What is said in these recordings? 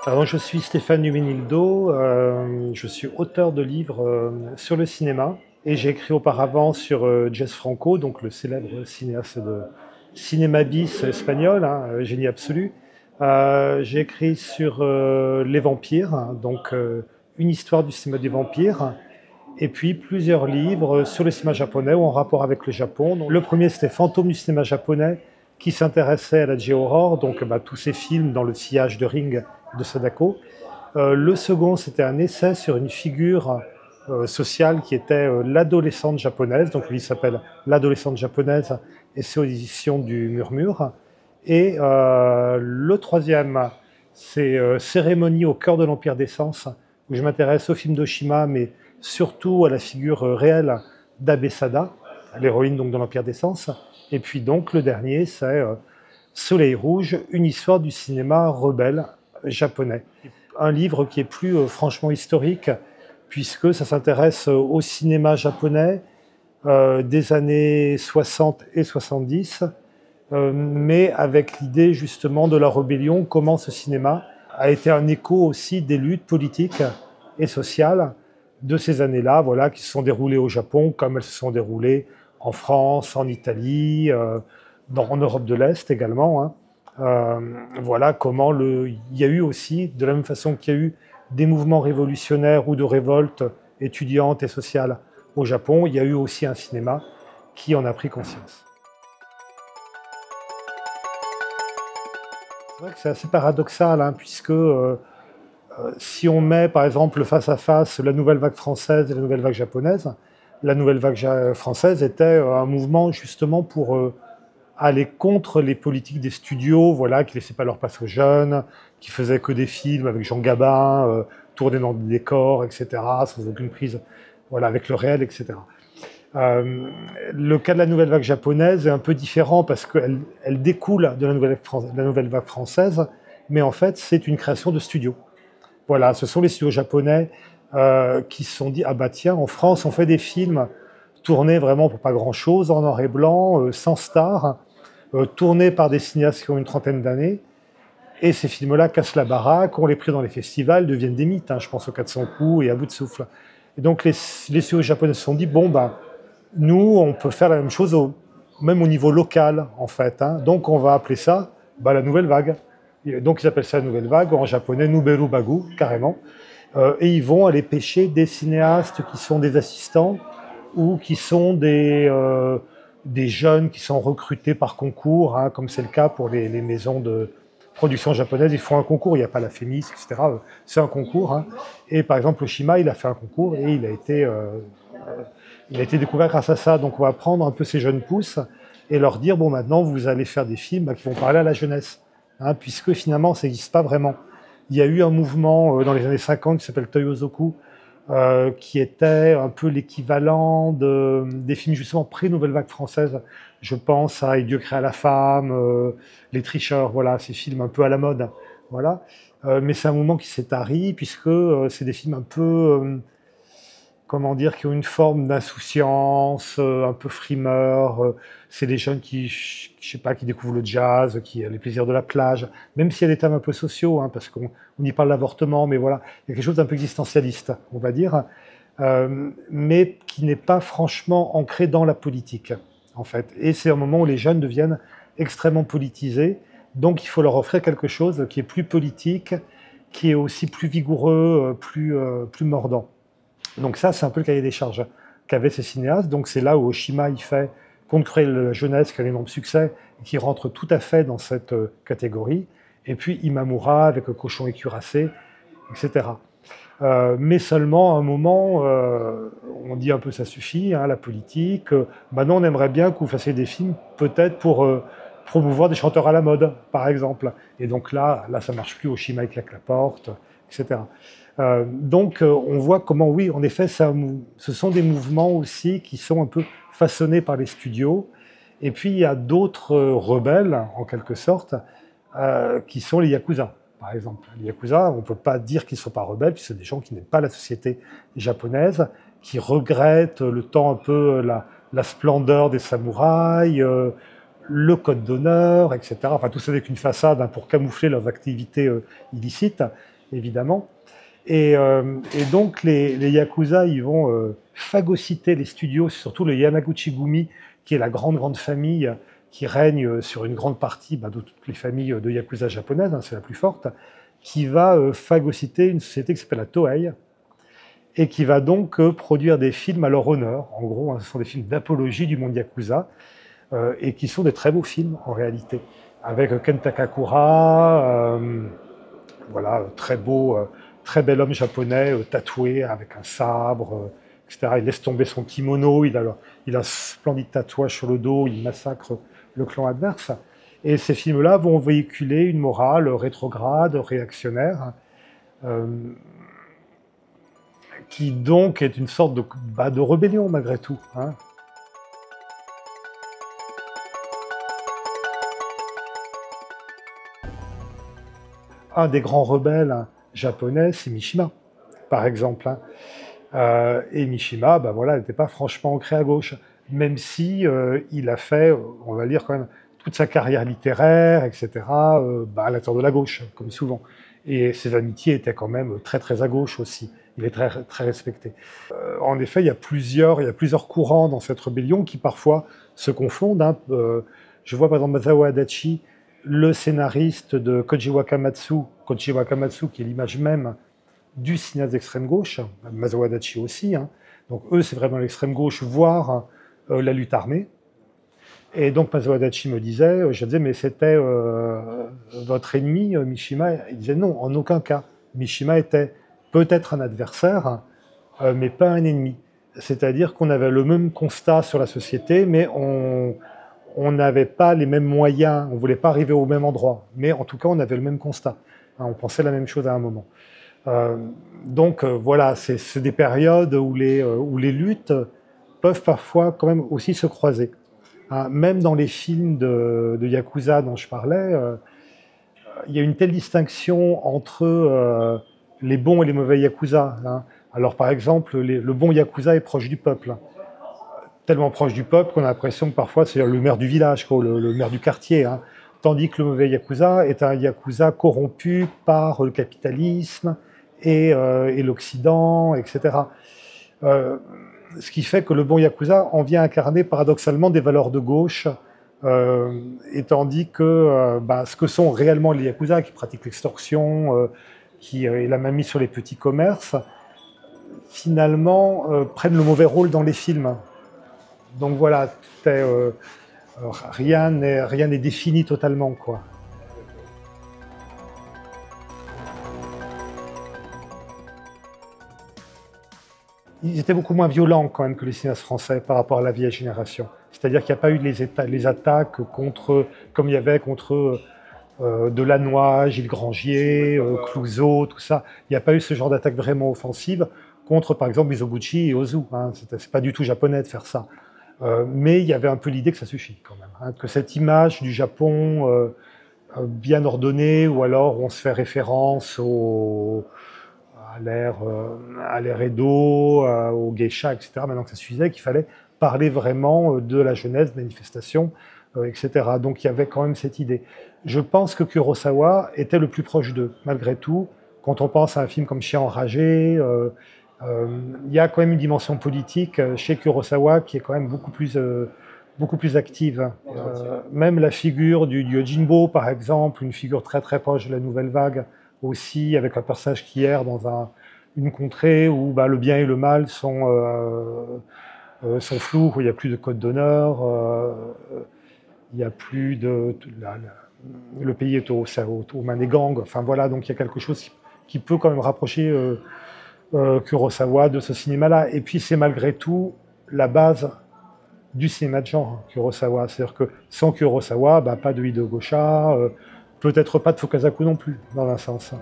Alors, je suis Stéphane Numénildo, je suis auteur de livres sur le cinéma et j'ai écrit auparavant sur Jess Franco, donc le célèbre cinéaste de cinéma bis espagnol, hein, génie absolu. J'ai écrit sur les vampires, hein, donc une histoire du cinéma des vampires, et puis plusieurs livres sur le cinéma japonais ou en rapport avec le Japon. Donc, le premier, c'était Fantôme du cinéma japonais, qui s'intéressait à la J-horror, donc tous ces films dans le sillage de Ring de Sadako. Le second, c'était un essai sur une figure sociale qui était l'adolescente japonaise. Donc lui, il s'appelle L'adolescente japonaise et c'est aux éditions du Murmure. Et le troisième, c'est Cérémonie au cœur de l'Empire des Sens, où je m'intéresse au film d'Oshima, mais surtout à la figure réelle d'Abe Sada, l'héroïne donc de l'Empire des Sens. Et puis donc le dernier, c'est Soleil Rouge, une histoire du cinéma rebelle japonais. Un livre qui est plus franchement historique, puisque ça s'intéresse au cinéma japonais des années 60 et 70, mais avec l'idée justement de la rébellion, comment ce cinéma a été un écho aussi des luttes politiques et sociales de ces années-là, voilà, qui se sont déroulées au Japon, comme elles se sont déroulées en France, en Italie, en Europe de l'Est également. Hein. Voilà comment il y a eu aussi, de la même façon qu'il y a eu des mouvements révolutionnaires ou de révoltes étudiantes et sociales au Japon, il y a eu aussi un cinéma qui en a pris conscience. C'est vrai que c'est assez paradoxal, hein, puisque si on met par exemple face à face la nouvelle vague française et la nouvelle vague japonaise, la nouvelle vague française était un mouvement justement pour aller contre les politiques des studios, voilà, qui ne laissaient pas leur place aux jeunes, qui faisaient que des films avec Jean Gabin, tournés dans des décors, etc., sans aucune prise, voilà, avec le réel, etc. Le cas de la nouvelle vague japonaise est un peu différent parce qu'elle découle de la nouvelle vague française, mais en fait, c'est une création de studios. Voilà, ce sont les studios japonais qui se sont dit, ah bah tiens, en France, on fait des films tournés vraiment pour pas grand-chose, en noir et blanc, sans stars, tournés par des cinéastes qui ont une trentaine d'années. Et ces films-là cassent la baraque, on les pris dans les festivals, deviennent des mythes. Hein, je pense aux 400 coups et à bout de souffle. Et donc les studios japonais se sont dit, bon, bah, nous, on peut faire la même chose même au niveau local, en fait. Hein. Donc on va appeler ça la nouvelle vague. Et donc ils appellent ça la nouvelle vague, en japonais, Nuberu Bagu, carrément. Et ils vont aller pêcher des cinéastes qui sont des assistants ou qui sont des jeunes qui sont recrutés par concours, hein, comme c'est le cas pour les maisons de production japonaises. Ils font un concours, il n'y a pas la FEMIS, etc. C'est un concours. Hein. Et par exemple, Oshima, il a fait un concours et il a été découvert grâce à ça. Donc on va prendre un peu ces jeunes pousses et leur dire, bon, maintenant, vous allez faire des films qui vont parler à la jeunesse. Hein, puisque finalement, ça n'existe pas vraiment. Il y a eu un mouvement dans les années 50 qui s'appelle Toyozoku, qui était un peu l'équivalent des films justement pré-nouvelle vague française. Je pense à Et Dieu créa la femme, Les Tricheurs, voilà, ces films un peu à la mode. Voilà. Mais c'est un mouvement qui s'est tari, puisque c'est des films un peu, comment dire, qui ont une forme d'insouciance, un peu frimeur. C'est des jeunes qui, je sais pas, qui découvrent le jazz, qui les plaisirs de la plage, même s'il y a des thèmes un peu sociaux, hein, parce qu'on y parle d'avortement, mais voilà, il y a quelque chose d'un peu existentialiste, on va dire, mais qui n'est pas franchement ancré dans la politique, en fait. Et c'est un moment où les jeunes deviennent extrêmement politisés, donc il faut leur offrir quelque chose qui est plus politique, qui est aussi plus vigoureux, plus mordant. Donc ça, c'est un peu le cahier des charges qu'avaient ces cinéastes. Donc c'est là où Oshima, il fait Contre cruelle la jeunesse, qui a un énorme succès, et qui rentre tout à fait dans cette catégorie. Et puis Imamura, avec le Cochon et Cuirassé, etc. Mais seulement à un moment, on dit un peu ça suffit, hein, la politique. Maintenant, on aimerait bien que vous fassiez des films, peut-être pour promouvoir des chanteurs à la mode, par exemple. Et donc là ça marche plus, Oshima il claque la porte, etc. Donc on voit comment, oui, en effet, ce sont des mouvements aussi qui sont un peu façonnés par les studios. Et puis il y a d'autres rebelles, en quelque sorte, qui sont les Yakuza, par exemple. Les Yakuza, on ne peut pas dire qu'ils ne sont pas rebelles, puisque c'est des gens qui n'aiment pas la société japonaise, qui regrettent le temps un peu, la splendeur des samouraïs, le code d'honneur, etc. Enfin, tout ça n'est qu'une façade, hein, pour camoufler leurs activités illicites. évidemment. Et donc les Yakuza, ils vont phagocyter les studios, surtout le Yamaguchi-gumi, qui est la grande famille qui règne sur une grande partie de toutes les familles de Yakuza japonaises, c'est la plus forte, qui va phagocyter une société qui s'appelle la Toei, et qui va donc produire des films à leur honneur. En gros, ce sont des films d'apologie du monde Yakuza, et qui sont des très beaux films en réalité, avec Ken Takakura, voilà, très beau, très bel homme japonais, tatoué avec un sabre, etc. Il laisse tomber son kimono, il a un splendide tatouage sur le dos, il massacre le clan adverse. Et ces films-là vont véhiculer une morale rétrograde, réactionnaire, qui donc est une sorte de rébellion malgré tout. Hein. Un des grands rebelles japonais, c'est Mishima, par exemple. Et Mishima, voilà, n'était pas franchement ancré à gauche, même si il a fait, on va dire quand même, toute sa carrière littéraire, etc., à l'intérieur de la gauche, comme souvent. Et ses amitiés étaient quand même très à gauche aussi. Il est très respecté. En effet, il y a plusieurs courants dans cette rébellion qui parfois se confondent. Hein. Je vois par exemple Masao Adachi, le scénariste de Koji Wakamatsu qui est l'image même du cinéaste d'extrême gauche, Masao Adachi aussi. Hein. Donc eux, c'est vraiment l'extrême gauche, voire la lutte armée. Et donc Masao Adachi me disait, je disais, mais c'était votre ennemi, Mishima. Il disait non, en aucun cas. Mishima était peut-être un adversaire, mais pas un ennemi. C'est-à-dire qu'on avait le même constat sur la société, mais on n'avait pas les mêmes moyens, on ne voulait pas arriver au même endroit. Mais en tout cas, on avait le même constat. Hein, on pensait la même chose à un moment. Donc voilà, c'est des périodes où les luttes peuvent parfois quand même aussi se croiser. Hein, même dans les films de Yakuza dont je parlais, il y a une telle distinction entre les bons et les mauvais Yakuza. Hein. Alors par exemple, le bon Yakuza est proche du peuple. Tellement proche du peuple qu'on a l'impression que parfois c'est le maire du village, quoi, le maire du quartier. Hein. Tandis que le mauvais Yakuza est un Yakuza corrompu par le capitalisme et l'Occident, etc. Ce qui fait que le bon Yakuza en vient incarner paradoxalement des valeurs de gauche, et tandis que ce que sont réellement les Yakuza, qui pratiquent l'extorsion, qui est la mainmise sur les petits commerces, finalement prennent le mauvais rôle dans les films. Donc voilà, rien n'est défini totalement, quoi. Ils étaient beaucoup moins violents quand même que les cinéastes français par rapport à la vieille génération. C'est-à-dire qu'il n'y a pas eu les attaques comme il y avait contre Delannoy, Gilles Grangier, Clouzot, tout ça. Il n'y a pas eu ce genre d'attaque vraiment offensive contre, par exemple, Mizoguchi et Ozu. Hein. C'est pas du tout japonais de faire ça. Mais il y avait un peu l'idée que ça suffit quand même. Hein, que cette image du Japon bien ordonnée, ou alors on se fait référence à l'ère Edo, au geisha, etc. Maintenant que ça suffisait, qu'il fallait parler vraiment de la jeunesse, manifestation, etc. Donc il y avait quand même cette idée. Je pense que Kurosawa était le plus proche d'eux, malgré tout. Quand on pense à un film comme Chien enragé, il y a quand même une dimension politique chez Kurosawa qui est quand même beaucoup plus active. Même la figure du Yojimbo, par exemple, une figure très proche de la Nouvelle Vague, aussi, avec un personnage qui erre dans une contrée où le bien et le mal sont flous, où il n'y a plus de code d'honneur, il n'y a plus le pays est aux mains des gangs. Enfin voilà, donc il y a quelque chose qui peut quand même rapprocher Kurosawa de ce cinéma-là. Et puis c'est malgré tout la base du cinéma de genre, Kurosawa. C'est-à-dire que sans Kurosawa, pas de Hideo Gosha, peut-être pas de Fukasaku non plus, dans un sens.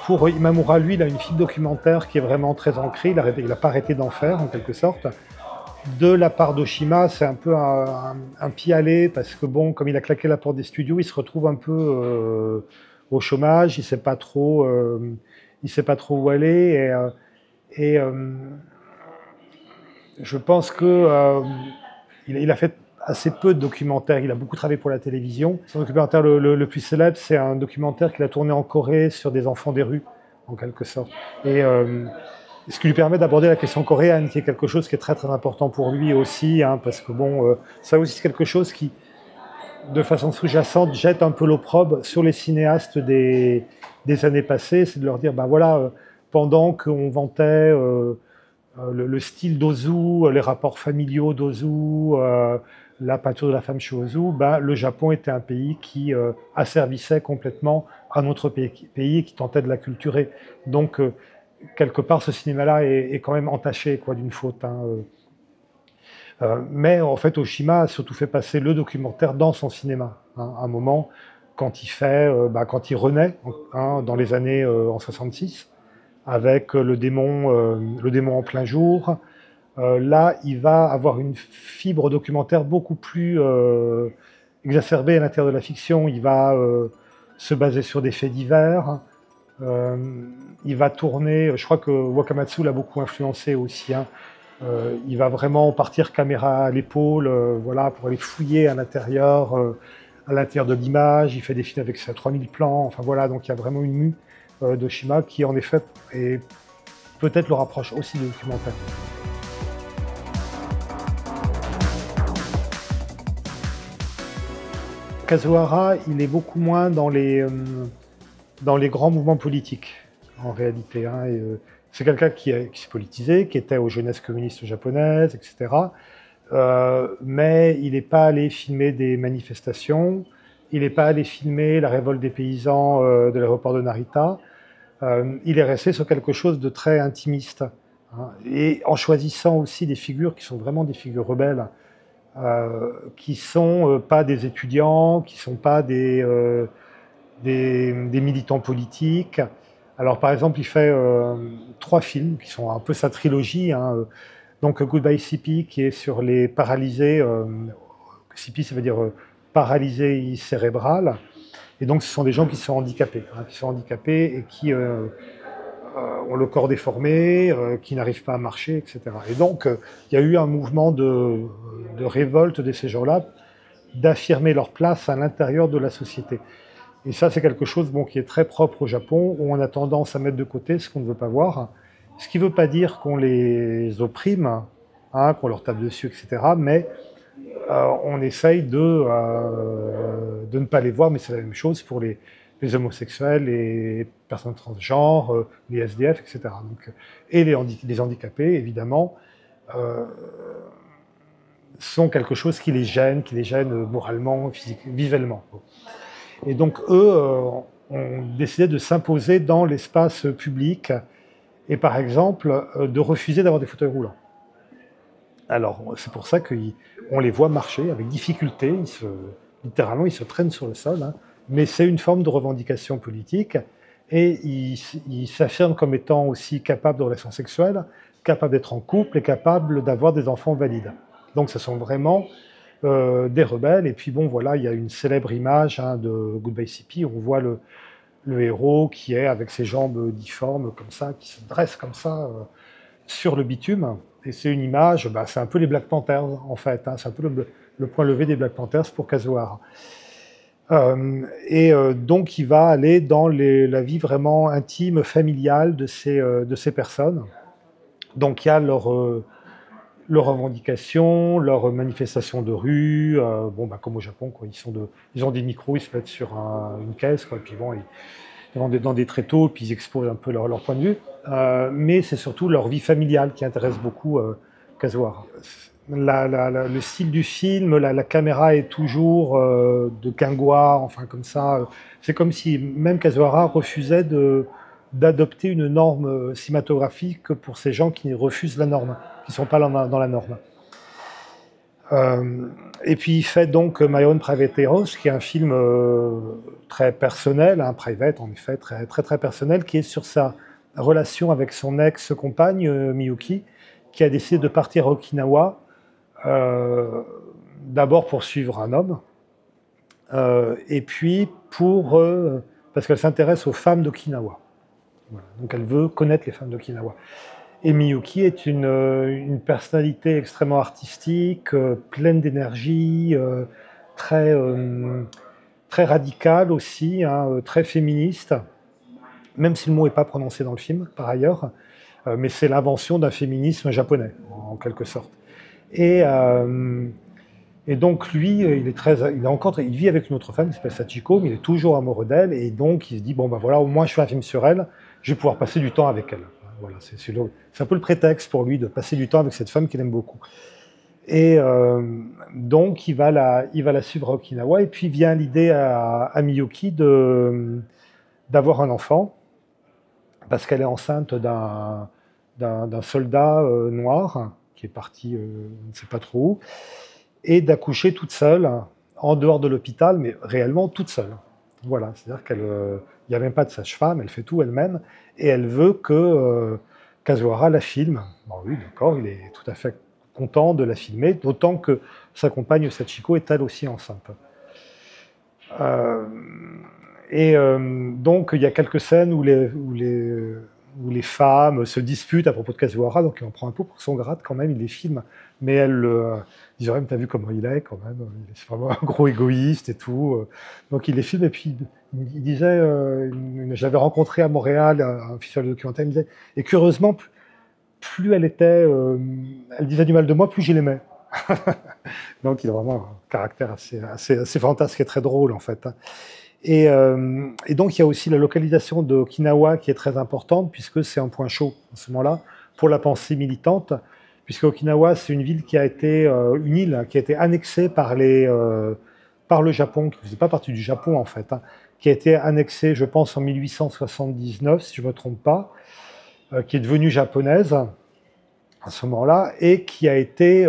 Pour Imamura, lui, il a une film documentaire qui est vraiment très ancrée, il n'a pas arrêté d'en faire, en quelque sorte. De la part d'Oshima, c'est un peu un pis-aller, parce que bon, comme il a claqué la porte des studios, il se retrouve un peu au chômage, il ne sait pas trop où aller, et je pense que il a fait assez peu de documentaires. Il a beaucoup travaillé pour la télévision. Son documentaire le plus célèbre, c'est un documentaire qu'il a tourné en Corée sur des enfants des rues, en quelque sorte. Et ce qui lui permet d'aborder la question coréenne, qui est quelque chose qui est très très important pour lui aussi, hein, parce que bon, ça aussi c'est quelque chose qui, de façon sous-jacente, jette un peu l'opprobre sur les cinéastes des années passées, c'est de leur dire, ben voilà, pendant qu'on vantait le style d'Ozu, les rapports familiaux d'Ozu, la peinture de la femme chez Ozu, ben, le Japon était un pays qui asservissait complètement à notre pays et qui tentait de la culturer. Donc, quelque part, ce cinéma-là est quand même entaché quoi, d'une faute. Hein. Mais en fait, Oshima a surtout fait passer le documentaire dans son cinéma. Hein, à un moment, quand quand il renaît, hein, dans les années en 66, avec le démon en plein jour, là, il va avoir une fibre documentaire beaucoup plus exacerbée à l'intérieur de la fiction. Il va se baser sur des faits divers. Il va tourner, je crois que Wakamatsu l'a beaucoup influencé aussi, hein. Il va vraiment partir caméra à l'épaule, voilà, pour aller fouiller à l'intérieur de l'image. Il fait des films avec ses 3000 plans, enfin voilà, donc il y a vraiment une mue d'Oshima qui en effet peut-être le rapproche aussi du documentaire. Kazuhara, il est beaucoup moins dans les grands mouvements politiques, en réalité. Hein, c'est quelqu'un qui s'est politisé, qui était aux jeunesses communistes japonaises, etc. Mais il n'est pas allé filmer des manifestations, il n'est pas allé filmer la révolte des paysans de l'aéroport de Narita. Il est resté sur quelque chose de très intimiste. Hein, et en choisissant aussi des figures qui sont vraiment des figures rebelles, qui ne sont pas des étudiants, qui ne sont pas des militants politiques. Alors, par exemple, il fait 3 films qui sont un peu sa trilogie. Hein. Donc, Goodbye CP, qui est sur les paralysés. CP, ça veut dire paralysie cérébrale. Et donc, ce sont des gens qui sont handicapés, et qui ont le corps déformé, qui n'arrivent pas à marcher, etc. Et donc, il y a eu un mouvement de révolte de ces gens-là, d'affirmer leur place à l'intérieur de la société. Et ça, c'est quelque chose qui est très propre au Japon, où on a tendance à mettre de côté ce qu'on ne veut pas voir. Ce qui ne veut pas dire qu'on les opprime, hein, qu'on leur tape dessus, etc. Mais on essaye de ne pas les voir, mais c'est la même chose pour les homosexuels, les personnes transgenres, les SDF, etc. Donc, et les handicapés, évidemment, sont quelque chose qui les gêne moralement, physiquement, visuellement. Et donc, eux ont décidé de s'imposer dans l'espace public et, par exemple, de refuser d'avoir des fauteuils roulants. Alors, c'est pour ça qu'on les voit marcher avec difficulté, littéralement, ils se traînent sur le sol, hein, mais c'est une forme de revendication politique, et ils s'affirment comme étant aussi capables de relations sexuelles, capables d'être en couple et capables d'avoir des enfants valides. Donc, ce sont vraiment des rebelles. Et puis bon, voilà, il y a une célèbre image de Goodbye CP, où on voit le héros qui est avec ses jambes difformes comme ça, qui se dresse comme ça sur le bitume. Et c'est une image, c'est un peu les Black Panthers en fait, hein, c'est un peu le point levé des Black Panthers pour Kazuhara. Donc il va aller dans la vie vraiment intime, familiale de ces personnes. Donc il y a leurs revendications, leurs manifestations de rue, comme au Japon, quoi. Ils ont des micros, ils se mettent sur une caisse, quoi, et puis bon, ils vont dans des tréteaux, puis ils exposent un peu leur point de vue. Mais c'est surtout leur vie familiale qui intéresse beaucoup Kazuhara. Le style du film, la caméra est toujours de Kangwa, enfin comme ça. C'est comme si même Kazuhara refusait d'adopter une norme cinématographique pour ces gens qui refusent la norme, qui ne sont pas dans la norme. Et puis il fait donc My Own Private Heroes, qui est un film très personnel, private en effet, très, très, très personnel, qui est sur sa relation avec son ex-compagne, Miyuki, qui a décidé de partir à Okinawa, d'abord pour suivre un homme, et puis parce qu'elle s'intéresse aux femmes d'Okinawa. Voilà. Donc elle veut connaître les femmes d'Okinawa. Et Miyuki est une personnalité extrêmement artistique, pleine d'énergie, très, très radicale aussi, hein, très féministe, même si le mot n'est pas prononcé dans le film, par ailleurs. Mais c'est l'invention d'un féminisme japonais, en quelque sorte. Et, euh, et donc lui, il vit avec une autre femme qui s'appelle Sachiko, mais il est toujours amoureux d'elle, et donc il se dit bon ben voilà, au moins je fais un film sur elle, je vais pouvoir passer du temps avec elle. Voilà, c'est un peu le prétexte pour lui de passer du temps avec cette femme qu'il aime beaucoup. Et donc il va la suivre à Okinawa, et puis vient l'idée à Miyuki d'avoir un enfant, parce qu'elle est enceinte d'un soldat noir qui est parti, on ne sait pas trop où, et d'accoucher toute seule, en dehors de l'hôpital, mais réellement toute seule. Voilà, c'est-à-dire qu'il n'y a même pas de sage-femme, elle fait tout elle-même, et elle veut que Kazuhara la filme. Bon, oui, d'accord, il est tout à fait content de la filmer, d'autant que sa compagne Sachiko est elle aussi enceinte. Euh, donc il y a quelques scènes où les femmes se disputent à propos de Kazuhara, donc il en prend un peu pour son grade quand même, il les filme, mais elle disent même t'as vu comment il est quand même, c'est vraiment un gros égoïste et tout, donc il les filme et puis il disait, je l'avais rencontré à Montréal, un festival de documentaire, il me disait, et curieusement plus elle était, elle disait du mal de moi, plus je l'aimais. Donc il a vraiment un caractère assez fantasque et très drôle en fait. Et donc, il y a aussi la localisation de Okinawa qui est très importante, puisque c'est un point chaud, à ce moment-là, pour la pensée militante, puisque Okinawa, c'est une ville qui a été, une île qui a été annexée par le Japon, qui ne faisait pas partie du Japon, en fait, hein, qui a été annexée, je pense, en 1879, si je ne me trompe pas, qui est devenue japonaise à ce moment-là, et qui a été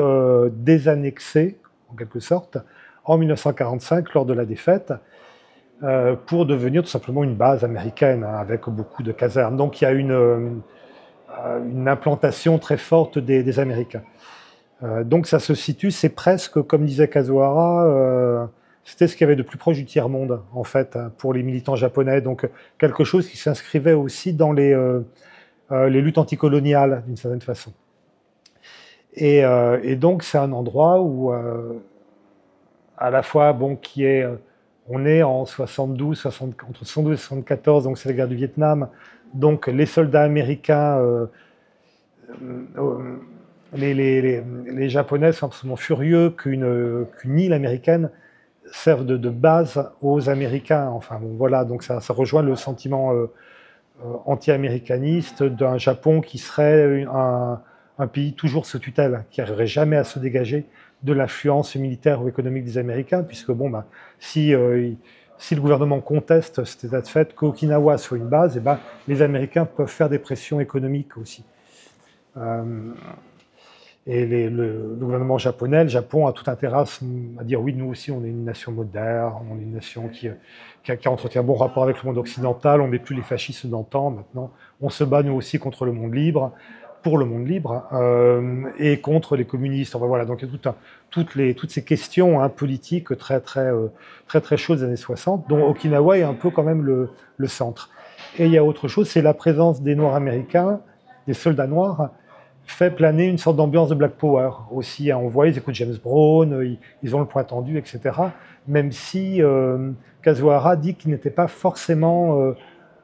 désannexée, en quelque sorte, en 1945, lors de la défaite, pour devenir tout simplement une base américaine, hein, avec beaucoup de casernes. Donc il y a une implantation très forte des Américains. Donc ça se situe, c'est presque, comme disait Kazuhara, c'était ce qu'il y avait de plus proche du tiers-monde, en fait, hein, pour les militants japonais. Donc quelque chose qui s'inscrivait aussi dans les luttes anticoloniales, d'une certaine façon. Et donc c'est un endroit où, à la fois, bon, on est en 72, entre 72 et 74, donc c'est la guerre du Vietnam. Donc les soldats américains, euh, les Japonais sont absolument furieux qu'une île américaine serve de base aux Américains. Enfin bon, voilà, donc ça rejoint le sentiment anti-américaniste d'un Japon qui serait un pays toujours sous tutelle, qui n'arriverait jamais à se dégager de l'influence militaire ou économique des Américains, puisque bon, bah, si le gouvernement conteste cet état de fait, qu'Okinawa soit une base, et ben, les Américains peuvent faire des pressions économiques aussi. Euh, et le gouvernement japonais, le Japon a tout intérêt à dire oui, nous aussi, on est une nation moderne, on est une nation qui entretient un bon rapport avec le monde occidental, on n'est plus les fascistes d'antan, maintenant, on se bat nous aussi contre le monde libre, pour le monde libre, et contre les communistes. Enfin, voilà, donc il y a toutes ces questions, hein, politiques très chaudes des années 60, dont Okinawa est un peu quand même le centre. Et il y a autre chose, c'est la présence des Noirs américains, des soldats noirs, fait planer une sorte d'ambiance de Black Power aussi. Hein, on voit, ils écoutent James Brown, ils ont le point tendu, etc. Même si Kazuhara dit qu'il n'était pas forcément,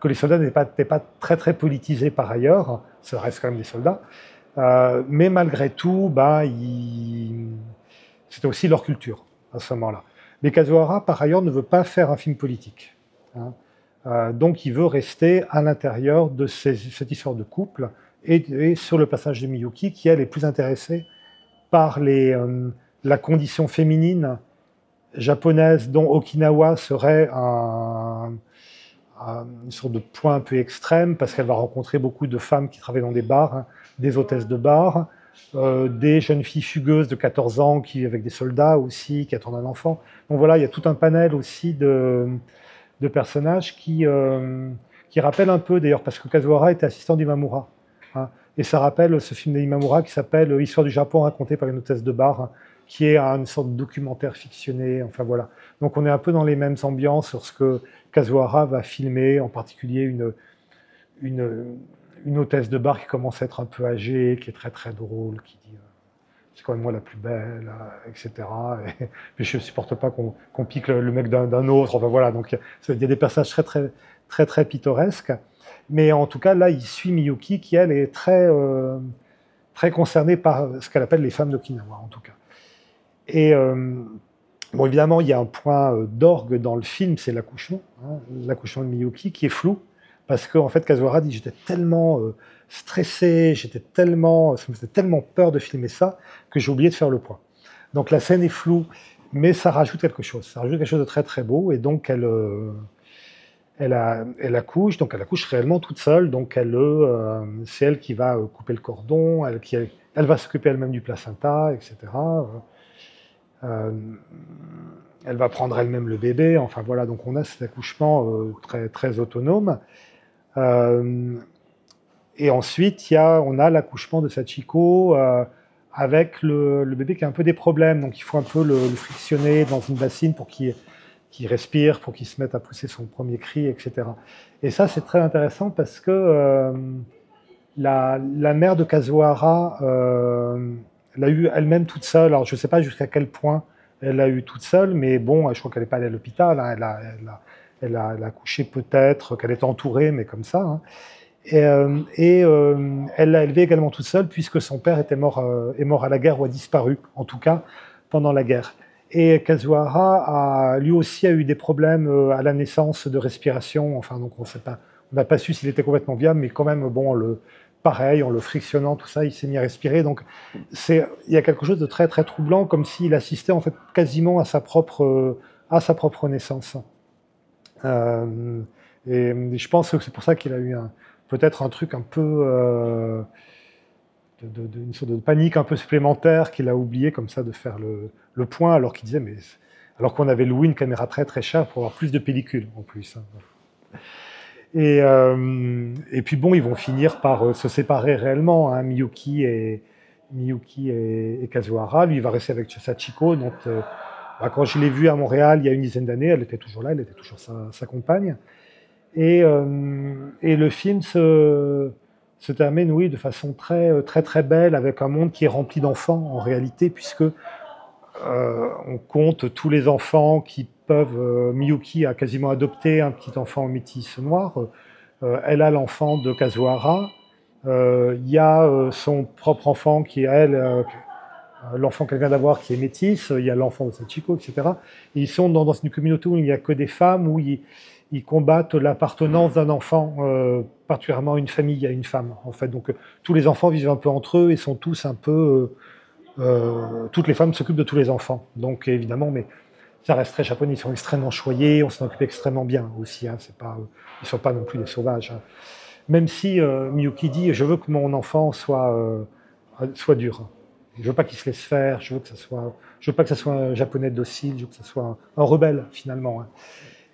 que les soldats n'étaient pas très politisés par ailleurs, ça reste quand même des soldats, mais malgré tout, bah, c'était aussi leur culture à ce moment-là. Mais Kazuhara, par ailleurs, ne veut pas faire un film politique. Hein. Donc il veut rester à l'intérieur de cette histoire de couple, et sur le passage de Miyuki, qui elle est plus intéressée par la condition féminine japonaise, dont Okinawa serait une sorte de point un peu extrême, parce qu'elle va rencontrer beaucoup de femmes qui travaillent dans des bars, hein, des hôtesses de bar, des jeunes filles fugueuses de 14 ans avec des soldats aussi, qui attendent un enfant. Donc voilà, il y a tout un panel aussi de personnages qui rappellent un peu, d'ailleurs, parce que Kazuhara était assistant d'Imamura. Hein, et ça rappelle ce film d'Imamura qui s'appelle Histoire du Japon racontée par une hôtesse de bar, hein, qui est une sorte de documentaire fictionné. Enfin voilà. Donc on est un peu dans les mêmes ambiances sur ce que Kazuhara va filmer, en particulier une une hôtesse de bar qui commence à être un peu âgée, qui est très très drôle, qui dit c'est quand même moi la plus belle, etc. Et, puis je ne supporte pas qu'on pique le mec d'un autre. Enfin voilà, donc il y a des personnages très très très très pittoresques. Mais en tout cas, là, il suit Miyuki, qui elle est très concernée par ce qu'elle appelle les femmes d'Okinawa, en tout cas. Et bon, évidemment, il y a un point d'orgue dans le film, c'est l'accouchement, hein, l'accouchement de Miyuki, qui est flou, parce qu'en fait, Kazuhara dit j'étais tellement stressé, ça me faisait tellement peur de filmer ça, que j'ai oublié de faire le point. Donc la scène est floue, mais ça rajoute quelque chose. Ça rajoute quelque chose de très très beau, et donc elle accouche, donc elle accouche réellement toute seule, donc c'est elle qui va couper le cordon, elle va s'occuper elle-même du placenta, etc. Elle va prendre elle-même le bébé, enfin voilà, donc on a cet accouchement très, très autonome. Et ensuite, on a l'accouchement de Sachiko avec le bébé qui a un peu des problèmes, donc il faut un peu le frictionner dans une bassine pour qu'il respire, pour qu'il se mette à pousser son premier cri, etc. Et ça, c'est très intéressant parce que la mère de Kazuhara l'a eu elle-même toute seule. Alors, je ne sais pas jusqu'à quel point elle l'a eu toute seule, mais bon, je crois qu'elle n'est pas allée à l'hôpital. Hein, elle a accouché peut-être, qu'elle était entourée, mais comme ça. Hein. Elle l'a élevée également toute seule, puisque son père est mort à la guerre, ou a disparu, en tout cas, pendant la guerre. Et Kazuhara, lui aussi, a eu des problèmes à la naissance de respiration. Enfin, donc on n'a pas su s'il était complètement viable, mais quand même, bon, pareil, en le frictionnant, tout ça, il s'est mis à respirer. Donc, il y a quelque chose de très, très troublant, comme s'il assistait en fait quasiment à sa propre naissance. Et je pense que c'est pour ça qu'il a eu peut-être un truc un peu une sorte de panique un peu supplémentaire, qu'il a oublié comme ça de faire le point, alors qu'il disait, mais alors qu'on avait loué une caméra très très chère pour avoir plus de pellicules en plus. Hein. Et puis bon, ils vont finir par se séparer réellement, hein, Miyuki et Kazuhara. Lui, il va rester avec Sachiko. Donc, quand je l'ai vue à Montréal il y a une dizaine d'années, elle était toujours là, elle était toujours sa compagne. Et le film se termine, oui, de façon très très très belle, avec un monde qui est rempli d'enfants en réalité, puisque on compte tous les enfants qui peuvent. Miyuki a quasiment adopté un petit enfant métis noir. Elle a l'enfant de Kazuhara. Il y a son propre enfant qui est elle, l'enfant qu'elle vient d'avoir qui est métisse. Il y a l'enfant de Sachiko, etc. Et ils sont dans une communauté où il n'y a que des femmes, où ils combattent l'appartenance d'un enfant, particulièrement à une famille, à une femme. En fait, donc tous les enfants vivent un peu entre eux et sont tous un peu. Toutes les femmes s'occupent de tous les enfants. Donc évidemment, mais ça reste très japonais. Ils sont extrêmement choyés, on s'en occupe extrêmement bien aussi. Hein, ils ne sont pas non plus des sauvages. Hein. Même si Miyuki dit, je veux que mon enfant soit dur. Je veux pas qu'il se laisse faire. Je veux pas que ça soit un japonais docile. Je veux que ça soit un rebelle finalement. Hein.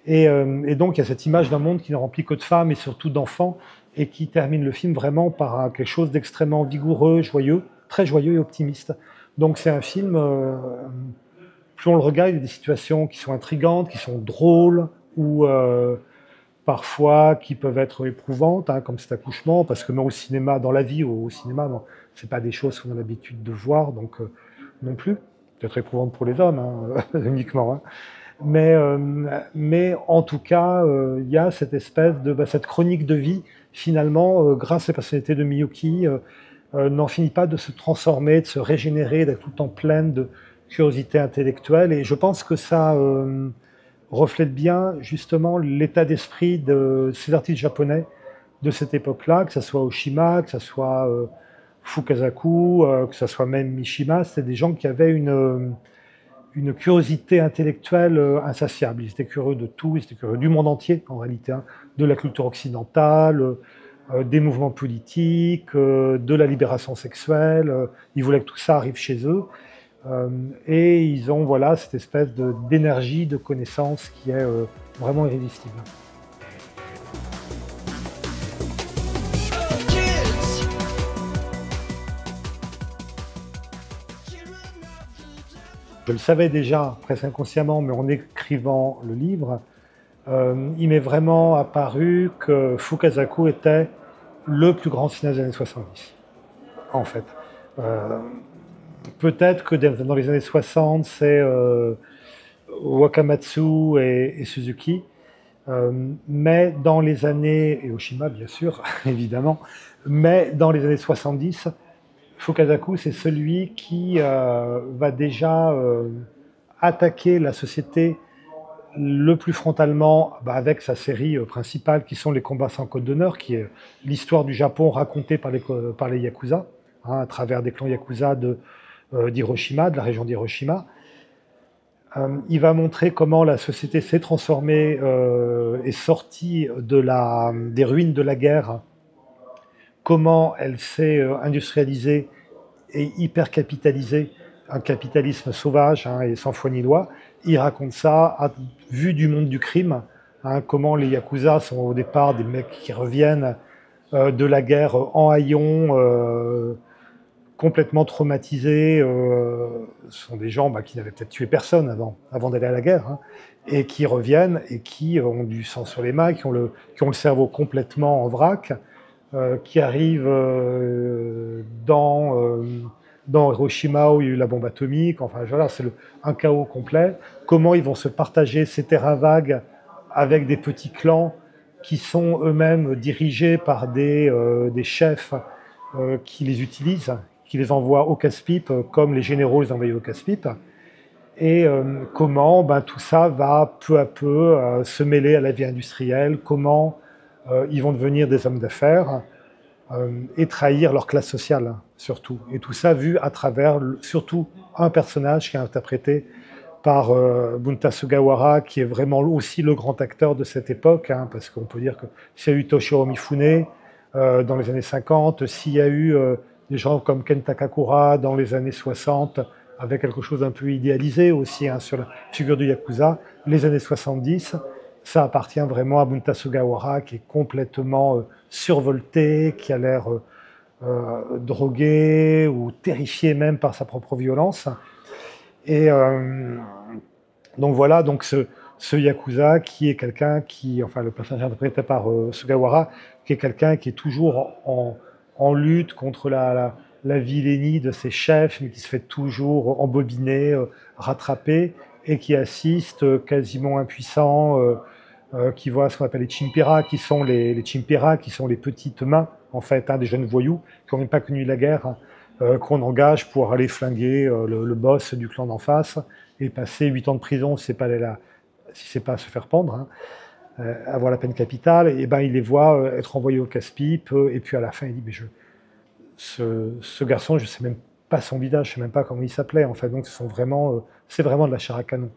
Et donc il y a cette image d'un monde qui ne remplit que de femmes et surtout d'enfants, et qui termine le film vraiment par quelque chose d'extrêmement vigoureux, joyeux, très joyeux et optimiste. Donc c'est un film, plus on le regarde, il y a des situations qui sont intrigantes, qui sont drôles, ou parfois qui peuvent être éprouvantes, hein, comme cet accouchement, parce que même au cinéma, dans la vie, au cinéma, c'est pas des choses qu'on a l'habitude de voir, donc non plus. Peut-être éprouvante pour les hommes, hein, uniquement. Hein. Mais en tout cas, il y a cette espèce de cette chronique de vie, finalement, grâce à la personnalité de Miyuki, n'en finit pas de se transformer, de se régénérer, d'être tout le temps pleine de curiosité intellectuelle. Et je pense que ça reflète bien justement l'état d'esprit de ces artistes japonais de cette époque-là, que ce soit Oshima, que ce soit Fukasaku, que ce soit même Mishima. C'était des gens qui avaient une curiosité intellectuelle insatiable. Ils étaient curieux de tout, ils étaient curieux du monde entier en réalité, hein, de la culture occidentale, des mouvements politiques, de la libération sexuelle. Ils voulaient que tout ça arrive chez eux. Et ils ont voilà, cette espèce d'énergie, de connaissance qui est vraiment irrésistible. Je le savais déjà, presque inconsciemment, mais en écrivant le livre, il m'est vraiment apparu que Fukasaku était le plus grand cinéaste des années 70, en fait. Euh, Peut-être que dans les années 60, c'est Wakamatsu et Suzuki, mais dans les années, et Oshima bien sûr, évidemment, mais dans les années 70, Fukasaku, c'est celui qui va déjà attaquer la société le plus frontalement avec sa série principale qui sont les combats sans code d'honneur, qui est l'histoire du Japon racontée par les Yakuza, hein, à travers des clans Yakuza d'Hiroshima, de la région d'Hiroshima. Il va montrer comment la société s'est transformée, est sortie des ruines de la guerre, comment elle s'est industrialisée et hyper capitalisée, un capitalisme sauvage hein, et sans foi ni loi. Il raconte ça vu du monde du crime, hein, comment les Yakuza sont au départ des mecs qui reviennent de la guerre en haillons, complètement traumatisés. Ce sont des gens qui n'avaient peut-être tué personne avant d'aller à la guerre, hein, et qui reviennent et qui ont du sang sur les mains, qui ont le cerveau complètement en vrac, qui arrivent dans Hiroshima où il y a eu la bombe atomique. Enfin, voilà, c'est un chaos complet. Comment ils vont se partager ces terrains vagues avec des petits clans qui sont eux-mêmes dirigés par des chefs qui les utilisent, qui les envoient au casse-pipe, comme les généraux les envoyaient au casse-pipe. Et comment tout ça va peu à peu se mêler à la vie industrielle, comment ils vont devenir des hommes d'affaires et trahir leur classe sociale, surtout. Et tout ça vu à travers surtout un personnage qui est interprété par Bunta Sugawara, qui est vraiment aussi le grand acteur de cette époque, hein, parce qu'on peut dire que s'il y a eu Toshiro Mifune dans les années 50, s'il y a eu des gens comme Ken Takakura dans les années 60, avec quelque chose d'un peu idéalisé aussi hein, sur la figure du Yakuza, les années 70, ça appartient vraiment à Bunta Sugawara, qui est complètement survolté, qui a l'air drogué ou terrifié même par sa propre violence. Et donc voilà, donc ce Yakuza qui est quelqu'un qui, enfin le personnage interprété par Sugawara, qui est quelqu'un qui est toujours en lutte contre la vilainie de ses chefs, mais qui se fait toujours embobiner, rattraper, et qui assiste quasiment impuissant, qui voit ce qu'on appelle les chimpiras, qui sont les chimpiras, qui sont les petites mains, en fait, hein, des jeunes voyous, qui n'ont même pas connu la guerre, hein, qu'on engage pour aller flinguer le boss du clan d'en face, et passer 8 ans de prison si c'est pas se faire pendre, hein, avoir la peine capitale, et ben il les voit être envoyés au casse-pipe, et puis à la fin il dit mais ce garçon je sais même pas son visage, je sais même pas comment il s'appelait en fait, donc c'est vraiment de la chair à canon.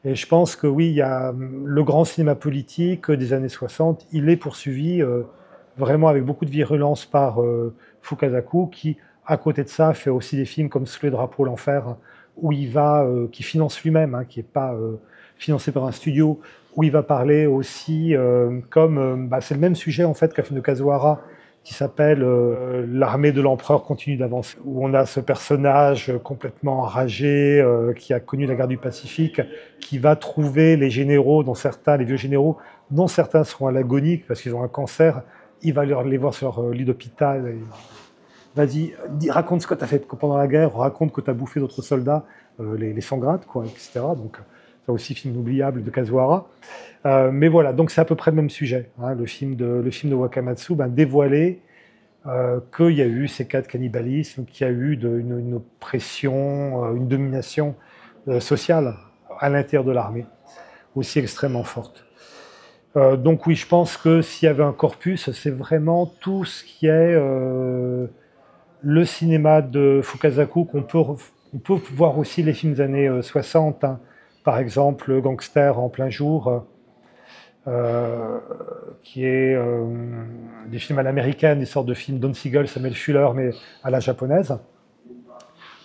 Et je pense que oui, il y a le grand cinéma politique des années 60, il est poursuivi vraiment avec beaucoup de virulence par Fukasaku, qui, à côté de ça, fait aussi des films comme Sous les drapeaux, l'enfer, où qui finance lui-même, hein, qui n'est pas financé par un studio, où il va parler aussi, c'est le même sujet en fait qu'a fait de Kazuhara, qui s'appelle L'armée de l'empereur continue d'avancer, où on a ce personnage complètement enragé, qui a connu la guerre du Pacifique, qui va trouver les généraux, les vieux généraux, dont certains seront à l'agonie parce qu'ils ont un cancer. Il va les voir sur leur lit d'hôpital. Vas-y, raconte ce que tu as fait pendant la guerre, raconte que tu as bouffé d'autres soldats, les sans-grades, quoi, etc. Donc, ça aussi, film inoubliable de Kazuhara. Mais voilà, donc c'est à peu près le même sujet. Hein, le film de Wakamatsu dévoilait qu'il y a eu ces cas de cannibalisme, qu'il y a eu une oppression, une domination sociale à l'intérieur de l'armée, aussi extrêmement forte. Donc oui, je pense que s'il y avait un corpus, c'est vraiment tout ce qui est le cinéma de Fukasaku, on peut voir aussi les films des années 60, hein, par exemple Gangster en plein jour, qui est des films à l'américaine, des sortes de films Don Siegel, Samuel Fuller, mais à la japonaise.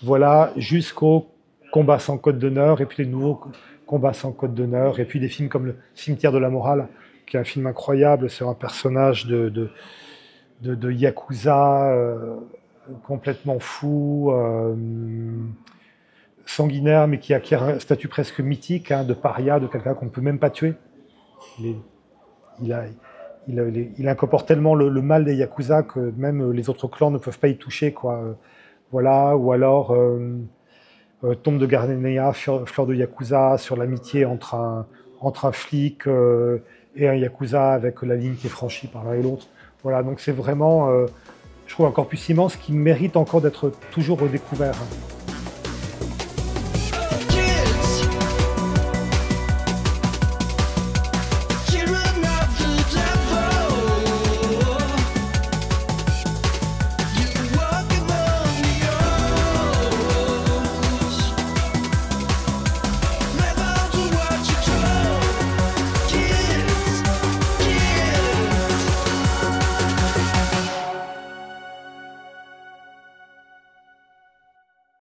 Voilà, jusqu'au Combat sans code d'honneur, et puis les nouveaux Combats sans code d'honneur, et puis des films comme Le Cimetière de la morale, qui est un film incroyable sur un personnage de Yakuza complètement fou, sanguinaire, mais qui acquiert un statut presque mythique, hein, de paria, de quelqu'un qu'on ne peut même pas tuer. Il, est, il, a, il incorpore tellement le mal des Yakuza que même les autres clans ne peuvent pas y toucher, quoi. Voilà, ou alors Tombe de Garnenia, fleur de Yakuza, sur l'amitié entre un flic et un Yakuza, avec la ligne qui est franchie par l'un et l'autre. Voilà, donc c'est vraiment, je trouve, un corpus immense qui mérite encore d'être toujours redécouvert, hein.